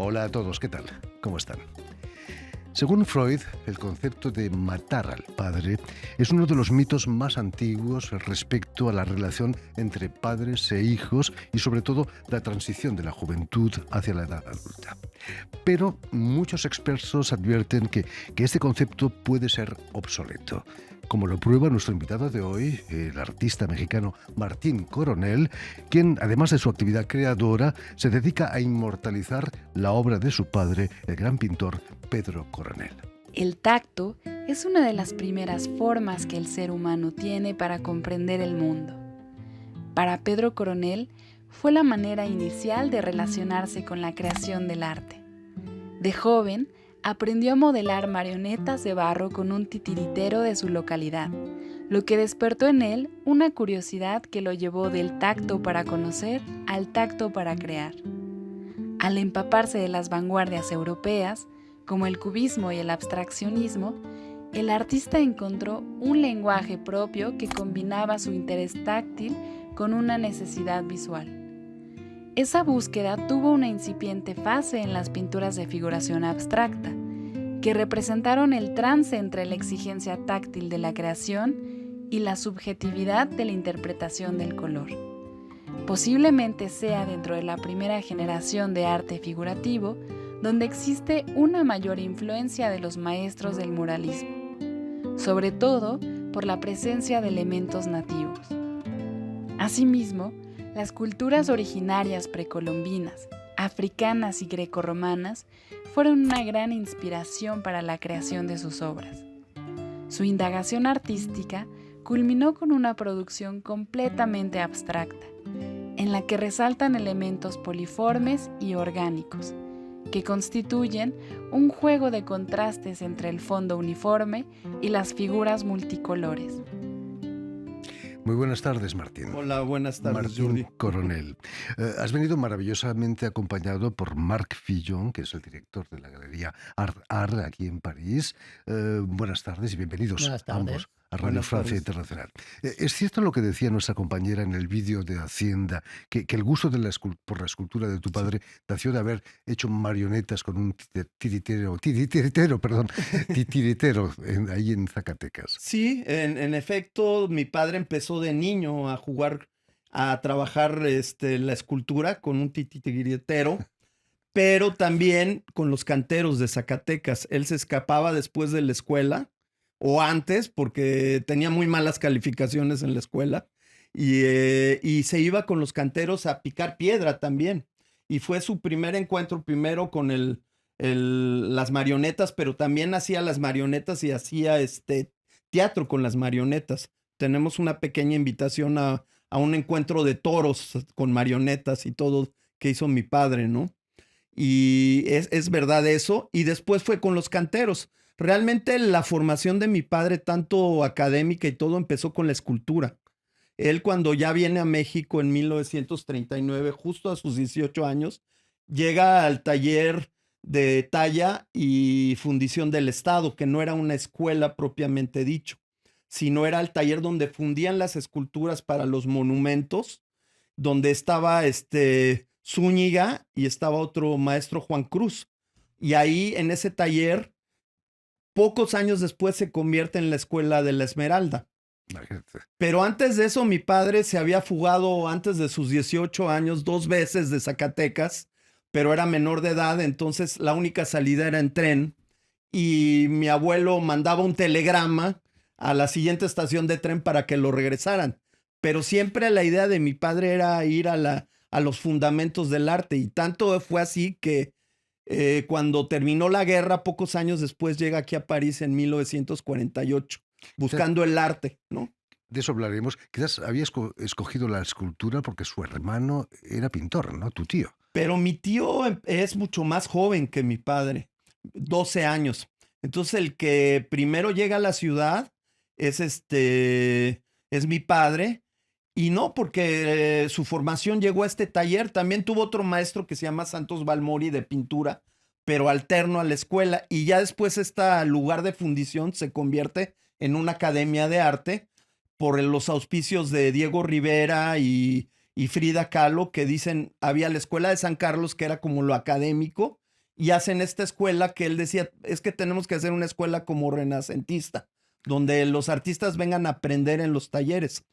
Hola a todos, ¿qué tal? ¿Cómo están? Según Freud, el concepto de matar al padre es uno de los mitos más antiguos respecto a la relación entre padres e hijos y sobre todo la transición de la juventud hacia la edad adulta. Pero muchos expertos advierten que este concepto puede ser obsoleto, como lo prueba nuestro invitado de hoy, el artista mexicano Martín Coronel, quien, además de su actividad creadora, se dedica a inmortalizar la obra de su padre, el gran pintor Pedro Coronel. El tacto es una de las primeras formas que el ser humano tiene para comprender el mundo. Para Pedro Coronel, fue la manera inicial de relacionarse con la creación del arte. De joven, aprendió a modelar marionetas de barro con un titiritero de su localidad, lo que despertó en él una curiosidad que lo llevó del tacto para conocer al tacto para crear. Al empaparse de las vanguardias europeas, como el cubismo y el abstraccionismo, el artista encontró un lenguaje propio que combinaba su interés táctil con una necesidad visual. Esa búsqueda tuvo una incipiente fase en las pinturas de figuración abstracta, que representaron el trance entre la exigencia táctil de la creación y la subjetividad de la interpretación del color. Posiblemente sea dentro de la primera generación de arte figurativo donde existe una mayor influencia de los maestros del muralismo, sobre todo por la presencia de elementos nativos. Asimismo, las culturas originarias precolombinas, africanas y grecorromanas fueron una gran inspiración para la creación de sus obras. Su indagación artística culminó con una producción completamente abstracta, en la que resaltan elementos poliformes y orgánicos, que constituyen un juego de contrastes entre el fondo uniforme y las figuras multicolores. Muy buenas tardes, Martín. Hola, buenas tardes, Martín Jordi. Coronel. Has venido maravillosamente acompañado por Marc Fillon, que es el director de la Galería Art aquí en París. Buenas tardes y bienvenidos Buenas ambos tardes. a Radio Buenas Francia tardes. Internacional. Es cierto lo que decía nuestra compañera en el vídeo de Hacienda, que el gusto de por la escultura de tu padre nació de haber hecho marionetas con un titiritero ahí en Zacatecas. Sí, en efecto, mi padre empezó de niño a jugar, a trabajar la escultura con un titiritero, pero también con los canteros de Zacatecas. Él se escapaba después de la escuela, o antes, porque tenía muy malas calificaciones en la escuela, y se iba con los canteros a picar piedra también. Y fue su primer encuentro primero con las marionetas, pero también hacía las marionetas y hacía teatro con las marionetas. Tenemos una pequeña invitación a un encuentro de toros con marionetas y todo que hizo mi padre, ¿no? Y es verdad eso. Y después fue con los canteros. Realmente la formación de mi padre, tanto académica y todo, empezó con la escultura. Él cuando ya viene a México en 1939, justo a sus 18 años, llega al taller de talla y fundición del Estado, que no era una escuela propiamente dicho, sino era el taller donde fundían las esculturas para los monumentos, donde estaba Zúñiga y estaba otro maestro, Juan Cruz. Y ahí en ese taller, pocos años después se convierte en la Escuela de la Esmeralda. Imagínate. Pero antes de eso, mi padre se había fugado antes de sus 18 años 2 veces de Zacatecas, pero era menor de edad, entonces la única salida era en tren y mi abuelo mandaba un telegrama a la siguiente estación de tren para que lo regresaran. Pero siempre la idea de mi padre era ir a los fundamentos del arte, y tanto fue así que cuando terminó la guerra, pocos años después llega aquí a París en 1948, buscando el arte, ¿no? De eso hablaremos. Quizás había escogido la escultura porque su hermano era pintor, ¿no? Tu tío. Pero mi tío es mucho más joven que mi padre, 12 años. Entonces el que primero llega a la ciudad es mi padre. Y no, porque su formación llegó a este taller. También tuvo otro maestro que se llama Santos Balmori de pintura, pero alterno a la escuela. Y ya después este lugar de fundición se convierte en una academia de arte por los auspicios de Diego Rivera y Frida Kahlo, que dicen, había la Escuela de San Carlos, que era como lo académico, y hacen esta escuela que él decía, es que tenemos que hacer una escuela como renacentista, donde los artistas vengan a aprender en los talleres.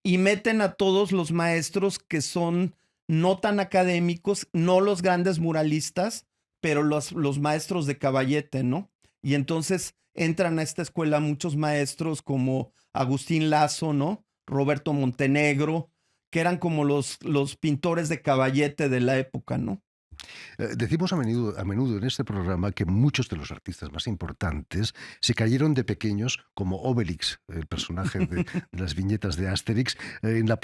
Y meten a todos los maestros que son no tan académicos, no los grandes muralistas, pero los maestros de caballete, ¿no? Y entonces entran a esta escuela muchos maestros como Agustín Lazo, ¿no? Roberto Montenegro, que eran como los pintores de caballete de la época, ¿no? Decimos a menudo en este programa que muchos de los artistas más importantes se cayeron de pequeños, como Obelix, el personaje de las viñetas de Asterix, en la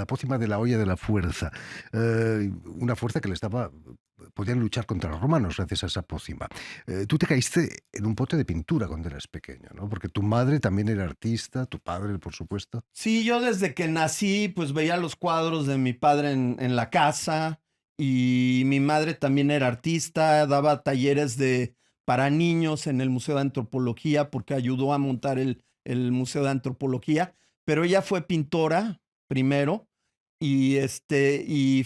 pócima de la olla de la fuerza. Una fuerza que les daba, podían luchar contra los romanos gracias a esa pócima. Tú te caíste en un pote de pintura cuando eras pequeño, ¿no? Porque tu madre también era artista, tu padre, por supuesto. Sí, yo desde que nací, pues veía los cuadros de mi padre en la casa y mi madre también era artista, daba talleres para niños en el Museo de Antropología porque ayudó a montar el Museo de Antropología, pero ella fue pintora primero y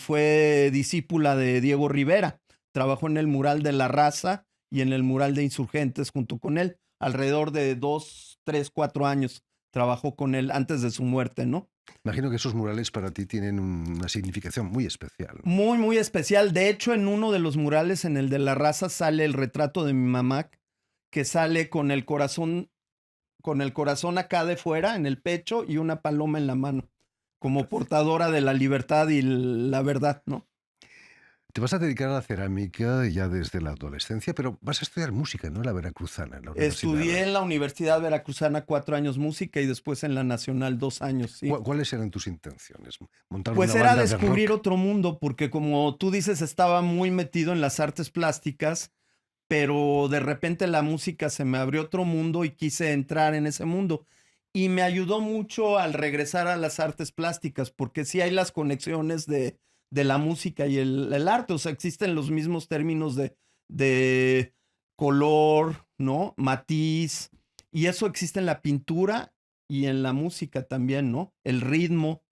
fue discípula de Diego Rivera. Trabajó en el mural de La Raza y en el mural de Insurgentes junto con él, alrededor de 2, 3, 4 años trabajó con él antes de su muerte, ¿no? Imagino que esos murales para ti tienen una significación muy especial, ¿no? Muy, muy especial. De hecho, en uno de los murales, en el de La Raza, sale el retrato de mi mamá, que sale con el corazón acá de fuera, en el pecho, y una paloma en la mano, como portadora de la libertad y la verdad, ¿no? Te vas a dedicar a la cerámica ya desde la adolescencia, pero vas a estudiar música, ¿no? La Veracruzana, en la universidad. Estudié en la Universidad Veracruzana 4 años música y después en la Nacional 2 años, sí. ¿Cuáles eran tus intenciones? ¿Montar Pues una era banda de descubrir rock? otro mundo, porque como tú dices, estaba muy metido en las artes plásticas, pero de repente la música se me abrió otro mundo y quise entrar en ese mundo. Y me ayudó mucho al regresar a las artes plásticas, porque sí hay las conexiones de la música y el arte, o sea, existen los mismos términos de color, ¿no? Matiz, y eso existe en la pintura y en la música también, ¿no? El ritmo,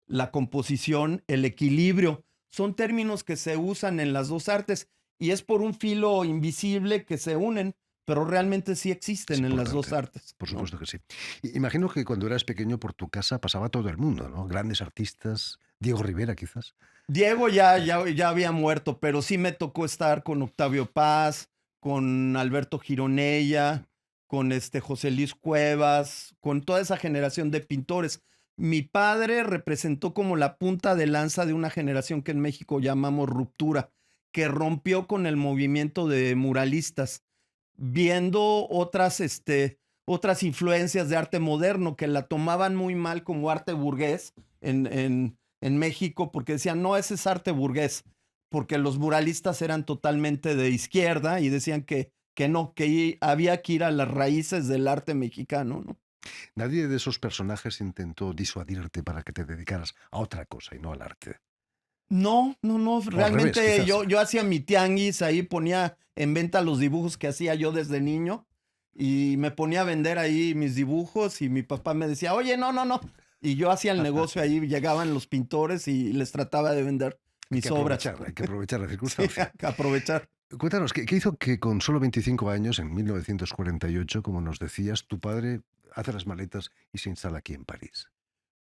la composición, el equilibrio, son términos que se usan en las dos artes y es por un filo invisible que se unen, pero realmente sí Es existen en las dos importante, artes, por ¿no? supuesto que sí. Imagino que cuando eras pequeño por tu casa pasaba todo el mundo, ¿no? Grandes artistas, Diego Rivera quizás. Diego ya había muerto, pero sí me tocó estar con Octavio Paz, con Alberto Gironella, con José Luis Cuevas, con toda esa generación de pintores. Mi padre representó como la punta de lanza de una generación que en México llamamos ruptura, que rompió con el movimiento de muralistas, viendo otras influencias de arte moderno que la tomaban muy mal como arte burgués en México, porque decían, no, ese es arte burgués, porque los muralistas eran totalmente de izquierda y decían que no, que había que ir a las raíces del arte mexicano, ¿no? Nadie de esos personajes intentó disuadirte para que te dedicaras a otra cosa y no al arte. No, no, no, O al revés, realmente quizás. yo hacía mi tianguis, ahí ponía en venta los dibujos que hacía yo desde niño y me ponía a vender ahí mis dibujos y mi papá me decía, oye, no, no, no. Y yo hacía el negocio ahí, llegaban los pintores y les trataba de vender mis obras. Hay que aprovechar la Sí, circunstancia. aprovechar. Cuéntanos, ¿qué hizo que con solo 25 años, en 1948, como nos decías, tu padre hace las maletas y se instala aquí en París?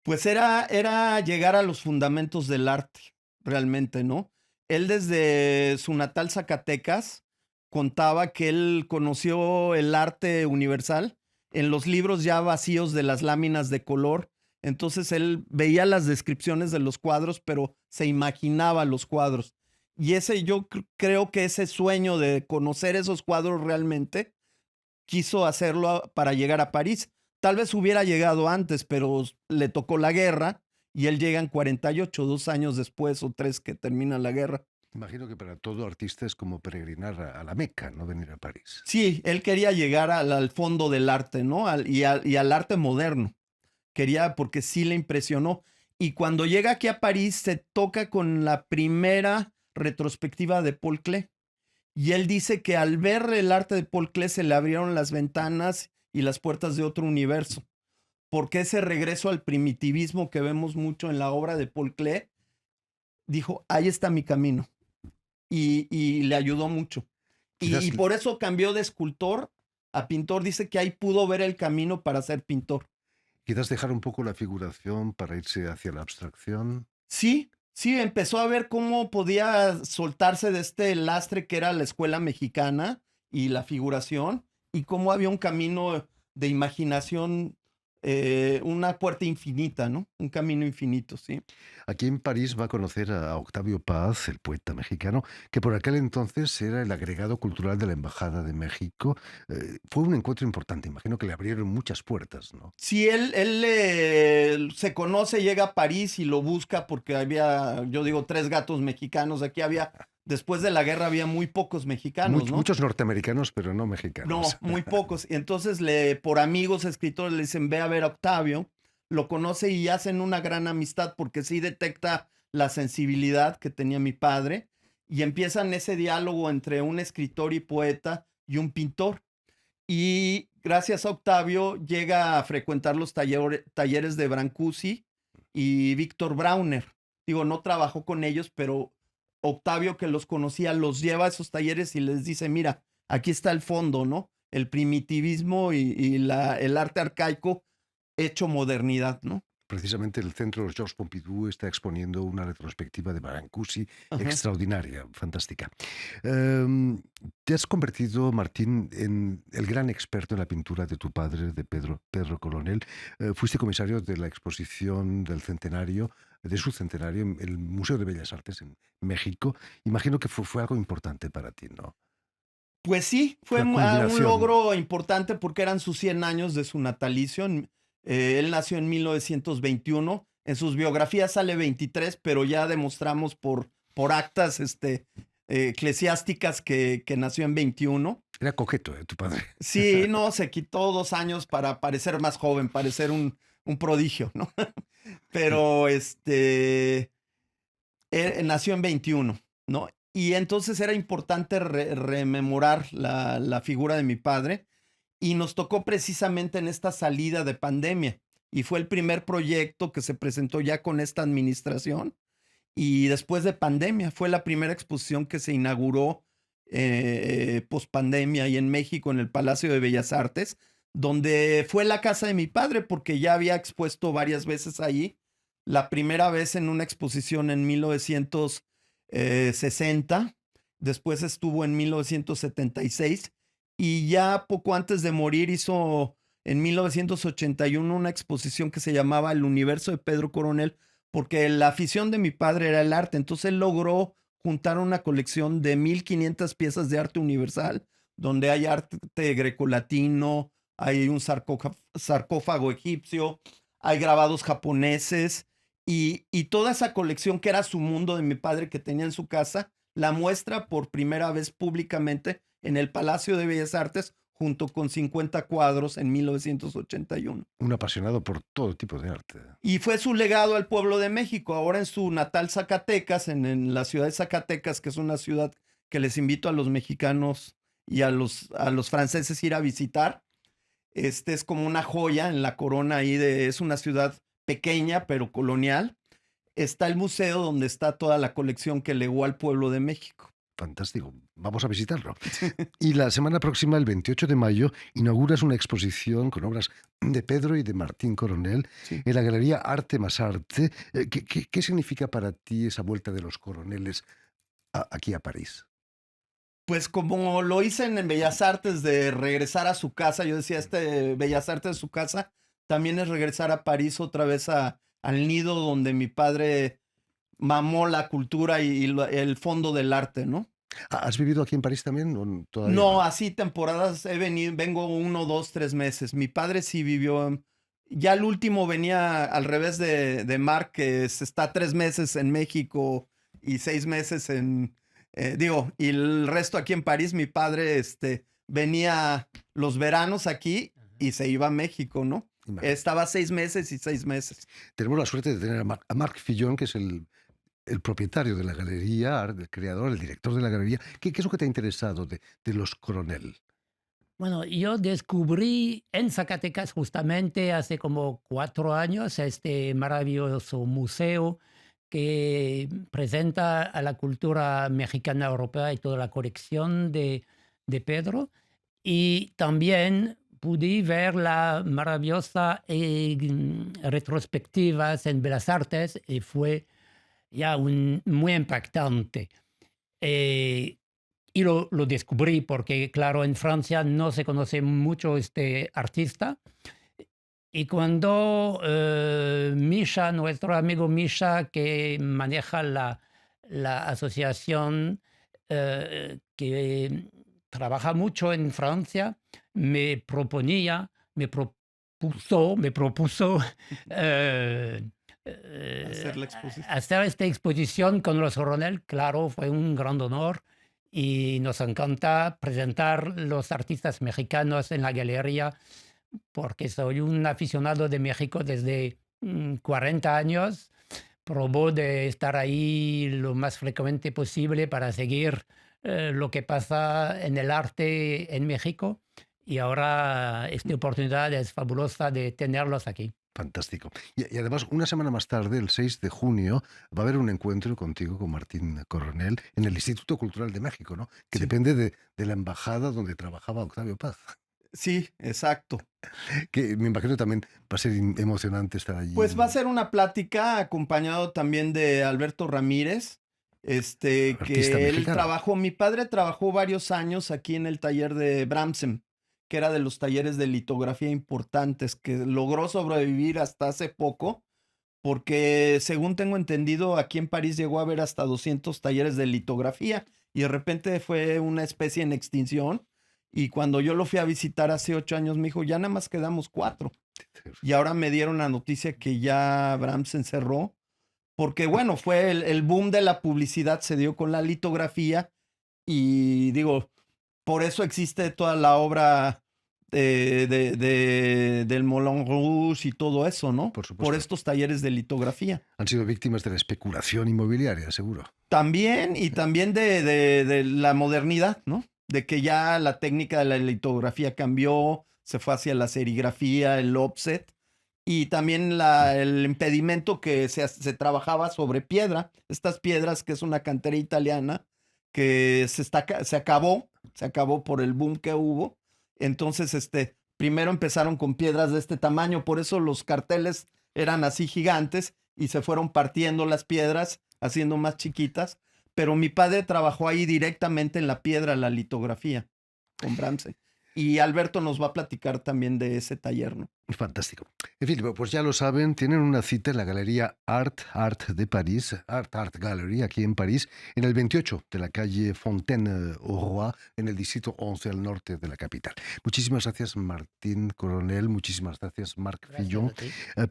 Pues era llegar a los fundamentos del arte, realmente, ¿no? Él desde su natal Zacatecas contaba que él conoció el arte universal en los libros ya vacíos de las láminas de color. Entonces él veía las descripciones de los cuadros, pero se imaginaba los cuadros. Y yo creo que ese sueño de conocer esos cuadros realmente quiso hacerlo para llegar a París. Tal vez hubiera llegado antes, pero le tocó la guerra y él llega en 48, 2 años después o 3 que termina la guerra. Imagino que para todo artista es como peregrinar a la Meca, no venir a París. Sí, él quería llegar al fondo del arte, ¿no? Y al arte moderno. Quería, porque sí le impresionó. Y cuando llega aquí a París, se toca con la primera retrospectiva de Paul Klee. Y él dice que al ver el arte de Paul Klee se le abrieron las ventanas y las puertas de otro universo. Porque ese regreso al primitivismo que vemos mucho en la obra de Paul Klee, dijo, ahí está mi camino. Y le ayudó mucho. Y, Quizás, y por eso cambió de escultor a pintor. Dice que ahí pudo ver el camino para ser pintor. quizás dejar un poco la figuración para irse hacia la abstracción. Sí, sí, empezó a ver cómo podía soltarse de este lastre que era la escuela mexicana y la figuración, y cómo había un camino de imaginación, una puerta infinita, ¿no? Un camino infinito, sí. Aquí en París va a conocer a Octavio Paz, el poeta mexicano, que por aquel entonces era el agregado cultural de la Embajada de México. Fue un encuentro importante, imagino que le abrieron muchas puertas, ¿no? Sí, él se conoce, llega a París y lo busca porque había, yo digo, 3 gatos mexicanos. Aquí había, después de la guerra había muy pocos mexicanos, ¿no? Muchos norteamericanos, pero no No, mexicanos. muy pocos. Y entonces por amigos escritores le dicen, ve a ver a Octavio, lo conoce y hacen una gran amistad porque sí detecta la sensibilidad que tenía mi padre y empiezan ese diálogo entre un escritor y poeta y un pintor. Y gracias a Octavio llega a frecuentar los talleres de Brancusi y Víctor Brauner. Digo, no trabajó con ellos, pero Octavio, que los conocía, los lleva a esos talleres y les dice, mira, aquí está el fondo, ¿no? El primitivismo y el arte arcaico hecho modernidad, ¿no? Precisamente el Centro Georges Pompidou está exponiendo una retrospectiva de Brancusi Ajá. extraordinaria, fantástica. Te has convertido, Martín, en el gran experto en la pintura de tu padre, de Pedro Coronel. Fuiste comisario de la exposición del centenario, de su centenario, en el Museo de Bellas Artes en México. Imagino que fue algo importante para ti, ¿no? Pues sí, fue La un culminación. logro importante porque eran sus 100 años de su natalicio. Él nació en 1921. En sus biografías sale 23, pero ya demostramos por actas eclesiásticas que nació en 21. Era coqueto, tu padre. Sí, no, se quitó 2 años para parecer más joven, parecer un prodigio, ¿no? Pero nació en 21, ¿no? Y entonces era importante rememorar la figura de mi padre y nos tocó precisamente en esta salida de pandemia y fue el primer proyecto que se presentó ya con esta administración y después de pandemia fue la primera exposición que se inauguró post pandemia y en México en el Palacio de Bellas Artes, donde fue la casa de mi padre porque ya había expuesto varias veces ahí. La primera vez en una exposición en 1960, después estuvo en 1976 y ya poco antes de morir hizo en 1981 una exposición que se llamaba El universo de Pedro Coronel, porque la afición de mi padre era el arte, entonces él logró juntar una colección de 1500 piezas de arte universal, donde hay arte grecolatino, hay un sarcófago egipcio, hay grabados japoneses y toda esa colección que era su mundo de mi padre que tenía en su casa, la muestra por primera vez públicamente en el Palacio de Bellas Artes junto con 50 cuadros en 1981. Un apasionado por todo tipo de arte. Y fue su legado al pueblo de México. Ahora en su natal Zacatecas, en la ciudad de Zacatecas, que es una ciudad que les invito a los mexicanos y a los franceses ir a visitar. Es como una joya en la corona ahí es una ciudad pequeña pero colonial. Está el museo donde está toda la colección que legó al pueblo de México. Fantástico, vamos a visitarlo. Y la semana próxima, el 28 de mayo, inauguras una exposición con obras de Pedro y de Martín Coronel Sí. en la Galería Arte más Arte. ¿Qué significa para ti esa vuelta de los Coroneles aquí a París? Pues como lo hice en Bellas Artes de regresar a su casa, yo decía, Bellas Artes de su casa, también es regresar a París otra vez al nido donde mi padre mamó la cultura y el fondo del arte, ¿no? ¿Has vivido aquí en París también o todavía No, no? así temporadas vengo 1, 2, 3 meses. Mi padre sí vivió, ya el último venía al revés de Mark, que está 3 meses en México y 6 meses y el resto aquí en París. Mi padre venía los veranos aquí y se iba a México, ¿no? Imagínate. Estaba 6 meses y 6 meses. Tenemos la suerte de tener a Marc Fillon, que es el propietario de la galería, el creador, el director de la galería. ¿Qué es lo que te ha interesado de los Coronel? Bueno, yo descubrí en Zacatecas justamente hace como 4 años este maravilloso museo que presenta a la cultura mexicana europea y toda la colección de de Pedro, y también pude ver la maravillosa retrospectivas en Bellas Artes y fue ya muy impactante. Y lo descubrí porque, claro, en Francia no se conoce mucho este artista. Y cuando Misha, nuestro amigo Misha, que maneja la asociación que trabaja mucho en Francia, me propuso Hacer la exposición. hacer esta exposición con los Coronel. Claro, fue un gran honor y nos encanta presentar los artistas mexicanos en la galería porque soy un aficionado de México desde 40 años. Probó de estar ahí lo más frecuente posible para seguir lo que pasa en el arte en México. Y ahora esta oportunidad es fabulosa de tenerlos aquí. Fantástico. Y además, una semana más tarde, el 6 de junio, va a haber un encuentro contigo, con Martín Coronel, en el Instituto Cultural de México, ¿no? Que Sí. depende de la embajada donde trabajaba Octavio Paz. Sí, exacto. Que me imagino también va a ser emocionante estar allí. Pues va a ser una plática acompañado también de Alberto Ramírez, que Artista él mexicano. trabajó, mi padre trabajó varios años aquí en el taller de Bramsen, que era de los talleres de litografía importantes, que logró sobrevivir hasta hace poco, porque según tengo entendido, aquí en París llegó a haber hasta 200 talleres de litografía y de repente fue una especie en extinción. Y cuando yo lo fui a visitar hace 8 años, me dijo, ya nada más quedamos 4. Y ahora me dieron la noticia que ya Bramsen cerró, porque bueno, fue el boom de la publicidad, se dio con la litografía y digo, por eso existe toda la obra del Moulin Rouge y todo eso, ¿no? Por supuesto. Por estos talleres de litografía. Han sido víctimas de la especulación inmobiliaria, seguro. También, y también de la modernidad, ¿no? De que ya la técnica de la litografía cambió, se fue hacia la serigrafía, el offset, y también el impedimento que se trabajaba sobre piedra, estas piedras que es una cantera italiana, que se acabó por el boom que hubo. Entonces, primero empezaron con piedras de este tamaño, por eso los carteles eran así gigantes y se fueron partiendo las piedras, haciendo más chiquitas. Pero mi padre trabajó ahí directamente en la piedra, la litografía, con Bramsen. Y Alberto nos va a platicar también de ese taller, ¿no? Fantástico. En fin, pues ya lo saben, tienen una cita en la Galería Art de París, Art Gallery, aquí en París, en el 28 de la calle Fontaine-au-Roi, en el distrito 11 al norte de la capital. Muchísimas gracias, Martín Coronel, muchísimas gracias, Marc Fillon.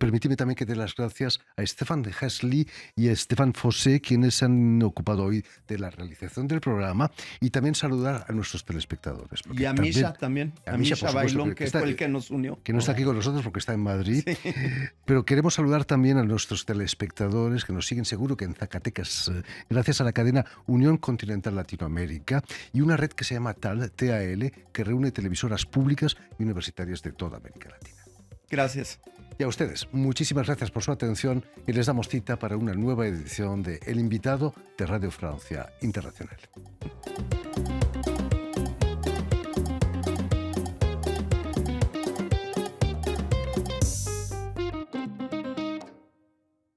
Permíteme también que dé las gracias a Stéphane de Hesli y a Stéphane Fossé, quienes se han ocupado hoy de la realización del programa, y también saludar a nuestros telespectadores. Y a Misha también, a Misha por supuesto, Bailón, que fue el que nos unió. Que no está aquí con nosotros porque está en Madrid, Sí. pero queremos saludar también a nuestros telespectadores que nos siguen seguro que en Zacatecas, gracias a la cadena Unión Continental Latinoamérica y una red que se llama TAL, que reúne televisoras públicas y universitarias de toda América Latina. Gracias. Y a ustedes, muchísimas gracias por su atención y les damos cita para una nueva edición de El Invitado de Radio Francia Internacional.